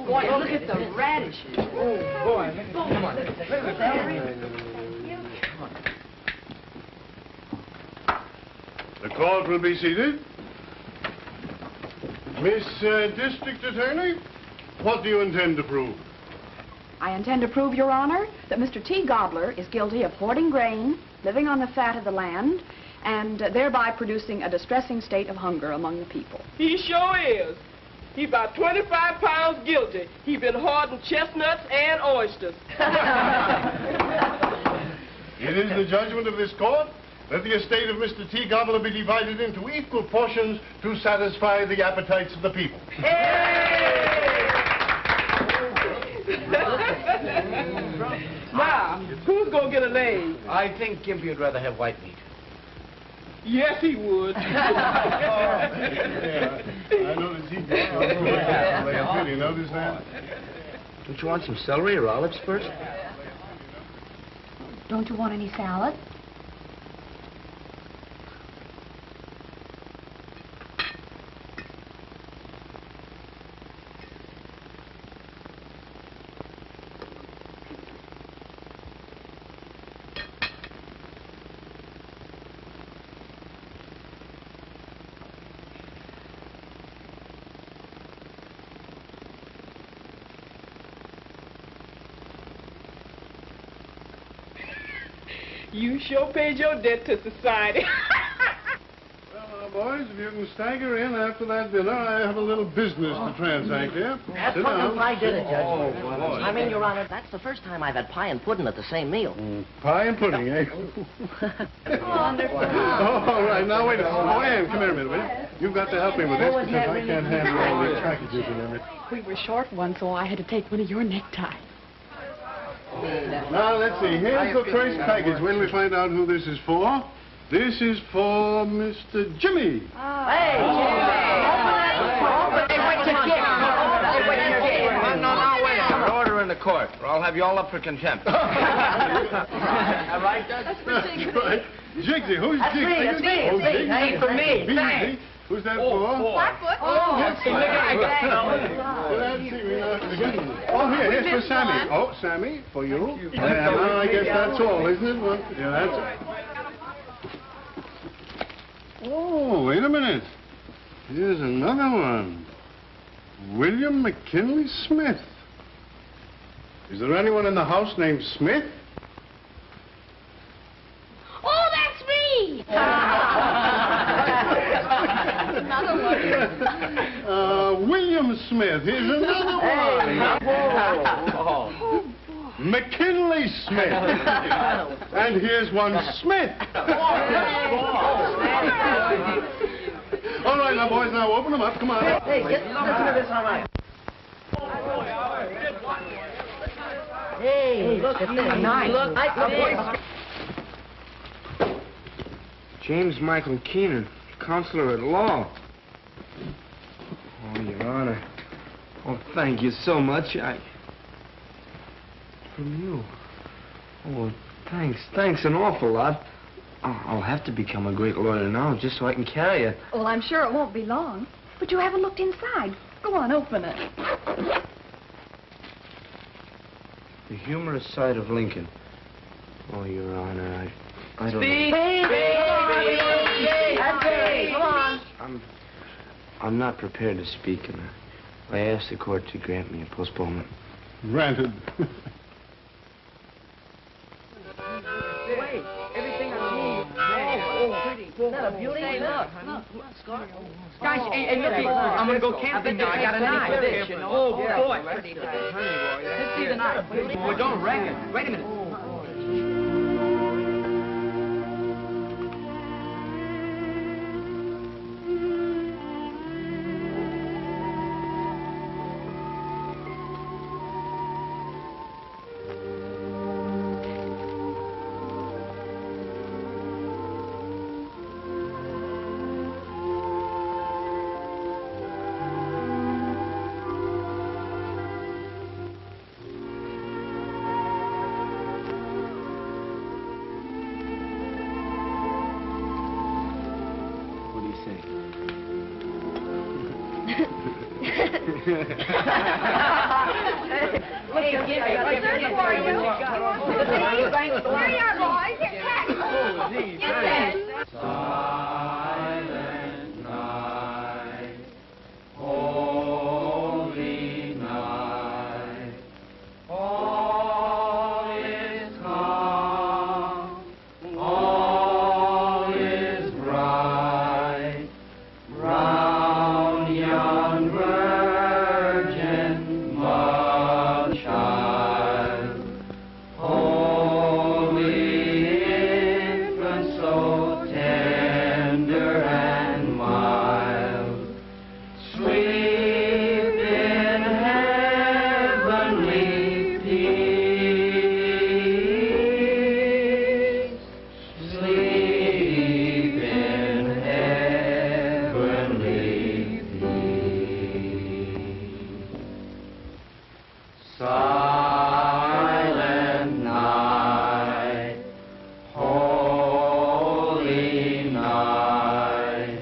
Boy, look at the radishes. Oh, boy. Come on. The court will be seated. Miss District Attorney, what do you intend to prove? I intend to prove, Your Honor, that Mr. T. Gobbler is guilty of hoarding grain, living on the fat of the land, and thereby producing a distressing state of hunger among the people. He sure is. He about 25 pounds guilty. He been hoarding chestnuts and oysters. It is the judgment of this court that the estate of Mr. T. Gobbler be divided into equal portions to satisfy the appetites of the people. Now, who's gonna get a leg? I think Gimpy would rather have white meat. Yes, he would. Yeah, I noticed he did. You notice that? Don't you want some celery or olives first? Don't you want any salad? You sure paid your debt to society. Well, boys, if you can stagger in after that dinner, I have a little business to transact here. That's Sit pudding down. and pie dinner, Judge. Oh, boy. I mean, Your Honor, that's the first time I've had pie and pudding at the same meal. Pie and pudding, eh? Wonderful. Oh, all right. Now, wait a minute. Oh, Ann, come here a minute, will you? You've got to help me with this because I can't handle all these packages and everything. We were short one, so I had to take one of your neckties. Now, let's see. Here's the first package. When we find out who this is for. This is for Mr. Jimmy. Hey, Jimmy! Open it! Open it! Wait till you get it. Wait till you get it. court, or I'll have you all up for contempt. All right, Judge? That's right. Jigsy, who's That's Jigsy? me, that's me, Oh, it's me. Jigsy. Hey, for me, Jigsy. thanks. Who's that for? Blackfoot. Oh, that's Look at right. that. Oh, here's for Sammy. Oh, Sammy, for you. Yeah, now I guess that's all, isn't it? Well, yeah, that's it. Oh, wait a minute. Here's another one. William McKinley Smith. Is there anyone in the house named Smith? Oh, that's me! Another one. William Smith. Here's another one. McKinley Smith. And here's one Smith. All right, now, boys, now open them up. Come on. Hey, listen to this, all right. Hey, look at this. Nice. Look, James Michael Keenan, counselor at law. Oh, Your Honor. Oh, thank you so much. From you. Oh, thanks. Thanks an awful lot. I'll have to become a great lawyer now just so I can carry it. Well, I'm sure it won't be long. But you haven't looked inside. Go on, open it. The humorous side of Lincoln. Oh, Your Honor, I don't Speak! know. Come on. I'm not prepared to speak, and I asked the court to grant me a postponement. Granted. Wait, everything I need. Oh, pretty. Isn't that a beauty? Hey, look. Guys, hey, look, I'm gonna go camping now. I got a knife. Oh, boy. Let's see the knife. Well, don't wreck it. Wait a minute. Hey, Gimpy, what's this for you? Here you are, boys. Here, catch. Get that. Silent night, holy night, all is calm, all is bright, round young virgin mother child, holy infant so tender and mild, sleep in heavenly peace, sleep in heavenly silent night, holy night,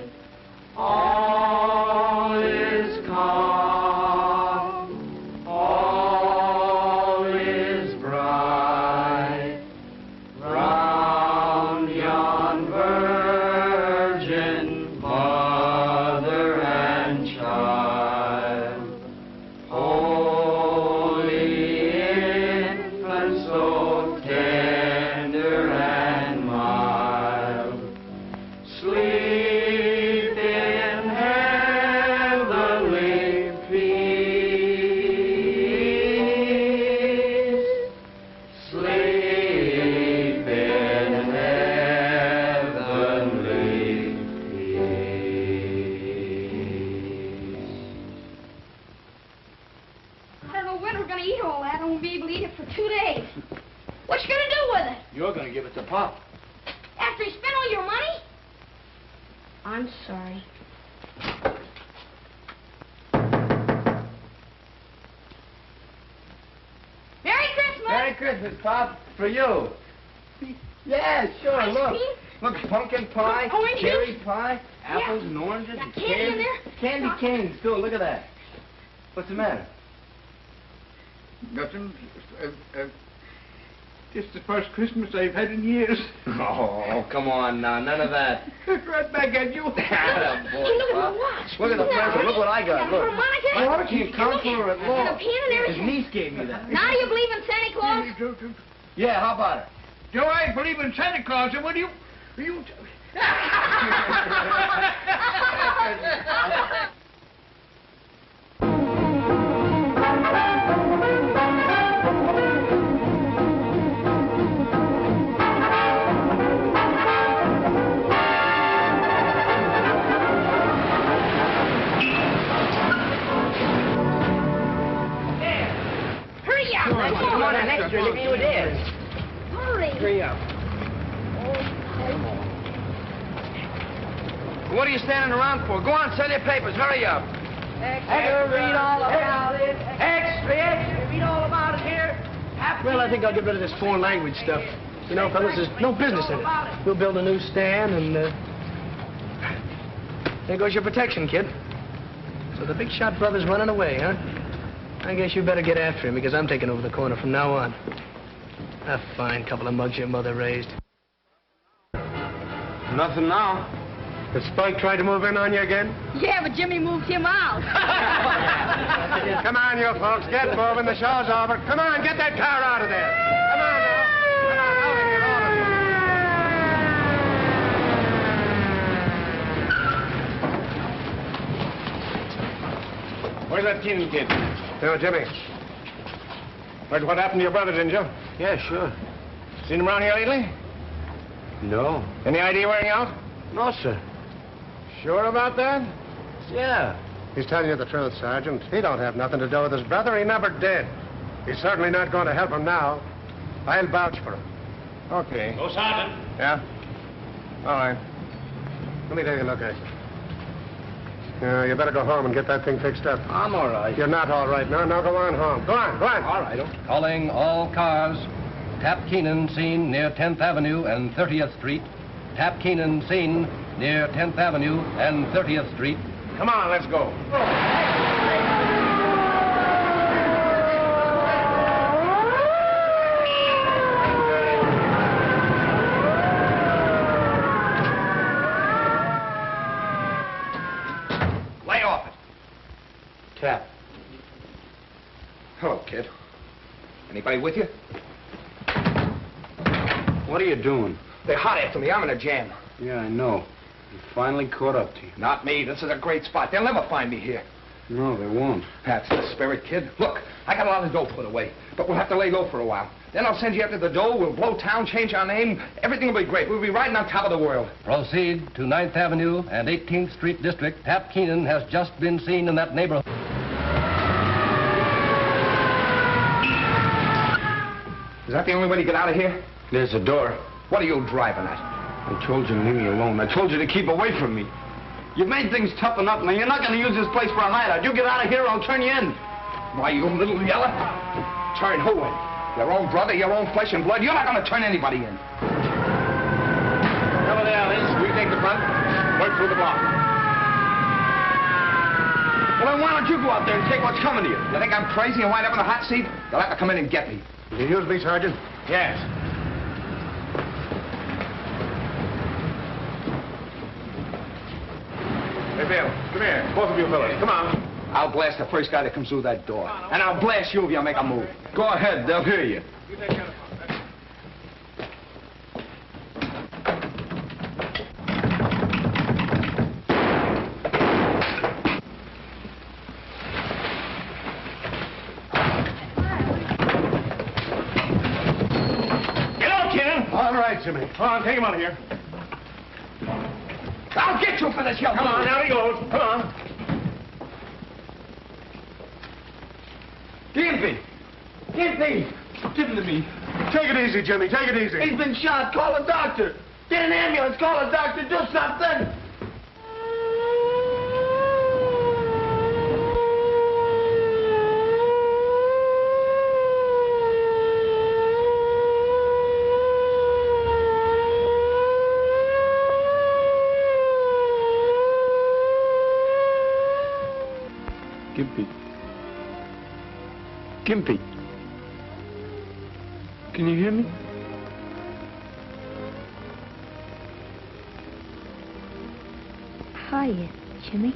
all is calm, all is bright, round yon virgin mother and child, holy infant so tender and mild, sleep in heavenly peace, sleep in heavenly peace. I don't know when we're going to eat all that. I won't be able to eat it for 2 days. What you going to do with it? You're going to give it to Pop. After he spent all your money? I'm sorry. Merry Christmas, Pop. For you. Yeah, sure, Ice look. cream? Look, pumpkin pie, Oranges? cherry pie, apples Yeah. and oranges. Got and candy in there? Candy canes, too. Look at that. What's the matter? Nothing. It's the first Christmas I've had in years. Oh, come on now. None of that. Right back at you. Boy, Hey, look at my Pop. watch. Look at the present. Look what I got. Look. Harmonica? My harmonica counselor at law. And a pen and His everything. niece gave me that. Now do you believe in Santa Claus? Yeah, how about it? Do I believe in Santa Claus? And what do you... Hurry up. Come on, an extra. Look at you it is. Hurry. Hurry up. What are you standing around for? Go on, sell your papers. Hurry up. Extra, read all about it. Extra, read all about it here. Well, I think I'll get rid of this foreign language stuff. You know, fellas, there's no business in it. We'll build a newsstand and, there goes your protection, kid. So the big shot brother's running away, huh? I guess you better get after him, because I'm taking over the corner from now on. A fine couple of mugs your mother raised. Nothing now. Has Spike tried to move in on you again? Yeah, but Jimmy moved him out. Come on, you folks, get moving. The show's over. Come on, get that car out of there. Come on now. Come on, out of here, all of you. Where's that Keenan kid? No, Jimmy. Heard what happened to your brother, didn't you? Yeah, sure. Seen him around here lately? No. Any idea where he out? No, sir. Sure about that? Yeah. He's telling you the truth, Sergeant. He don't have nothing to do with his brother. He never did. He's certainly not going to help him now. I'll vouch for him. Okay. Go, Sergeant. Yeah? All right. Let me take a look at you. You better go home and get that thing fixed up. I'm all right. You're not all right. Now go on home. Go on, go on. All right. Calling all cars. Tap Keenan seen near 10th Avenue and 30th Street. Tap Keenan seen near 10th Avenue and 30th Street. Come on, let's go. Lay off it. Tap. Hello, kid. Anybody with you? What are you doing? They're hot after me. I'm in a jam. Yeah, I know. You finally caught up to you. Not me. This is a great spot. They'll never find me here. No, they won't. That's the spirit, kid. Look, I got a lot of dough put away, but we'll have to lay low for a while. Then I'll send you after the dough. We'll blow town, change our name. Everything will be great. We'll be riding on top of the world. Proceed to 9th Avenue and 18th Street District. Tap Keenan has just been seen in that neighborhood. Is that the only way to get out of here? There's a door. What are you driving at? I told you to leave me alone. I told you to keep away from me. You've made things tough enough, and you're not going to use this place for a hideout. You get out of here, or I'll turn you in. Why, you little yeller? Turn who in? Your own brother, your own flesh and blood? You're not going to turn anybody in. Cover the alleys. We take the front. Work through the block. Well, then why don't you go out there and take what's coming to you? You think I'm crazy and wind up in the hot seat? You'll have to come in and get me. You use me, Sergeant? Yes. Hey, Bill, come here. Both of you fellas, come on. I'll blast the first guy that comes through that door. And I'll blast you if you make a move. Go ahead. They'll hear you. You take care of it. Get out, Ken. All right, Jimmy. Come on, take him out of here. I'll get you for this, you. Come on, out he goes. Come on. Gimpy! Gimpy! Give him to me. Take it easy, Jimmy. Take it easy. He's been shot. Call a doctor. Get an ambulance. Call a doctor. Do something. Gimpy. Gimpy. Can you hear me? Hiya, Jimmy.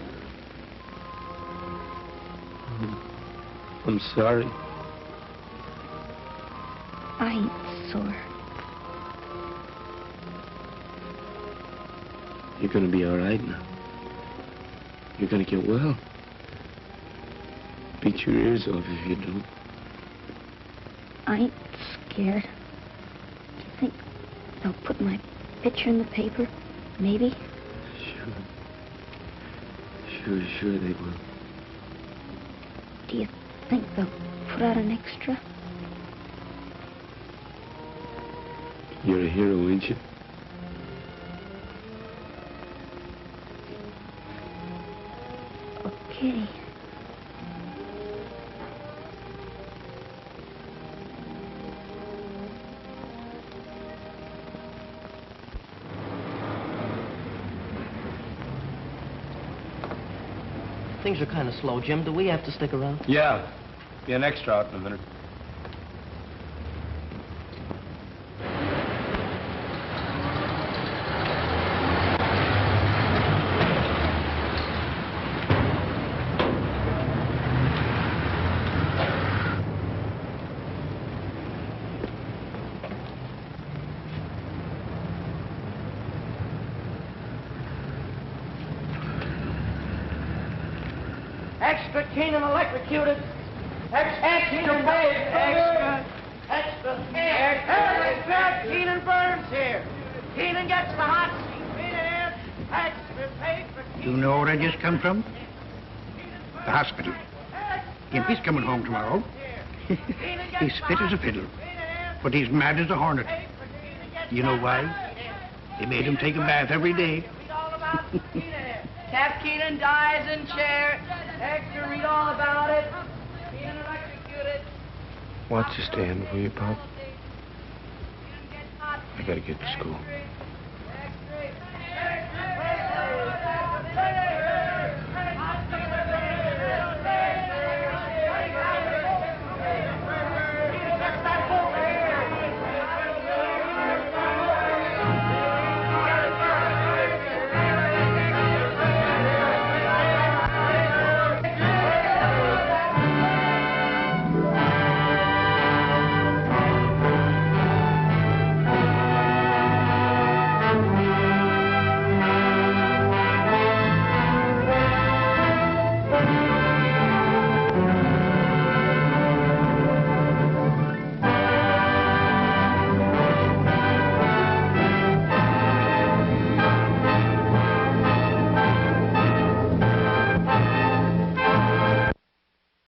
I'm sorry. I ain't sore. You're gonna be all right now. You're gonna get well. Beat your ears off if you don't. I ain't scared. Do you think they'll put my picture in the paper? Maybe? Sure they will. Do you think they'll put out an extra? You're a hero, ain't you? Okay. Things are kind of slow, Jim. Do we have to stick around? Yeah. Be an extra out in a minute. Extra Keenan electrocuted. Extra Keenan burns here. Keenan gets the hot seat. Extra paper. You know where I just come from? The hospital. Gimpy's coming home tomorrow. He's fit as a fiddle, but he's mad as a hornet. You know why? They made him take a bath every day. Cap Keenan dies in chair. Hector, read all about it. Keenan electrocuted. Watch your stand, will you, Pop? I gotta get to school.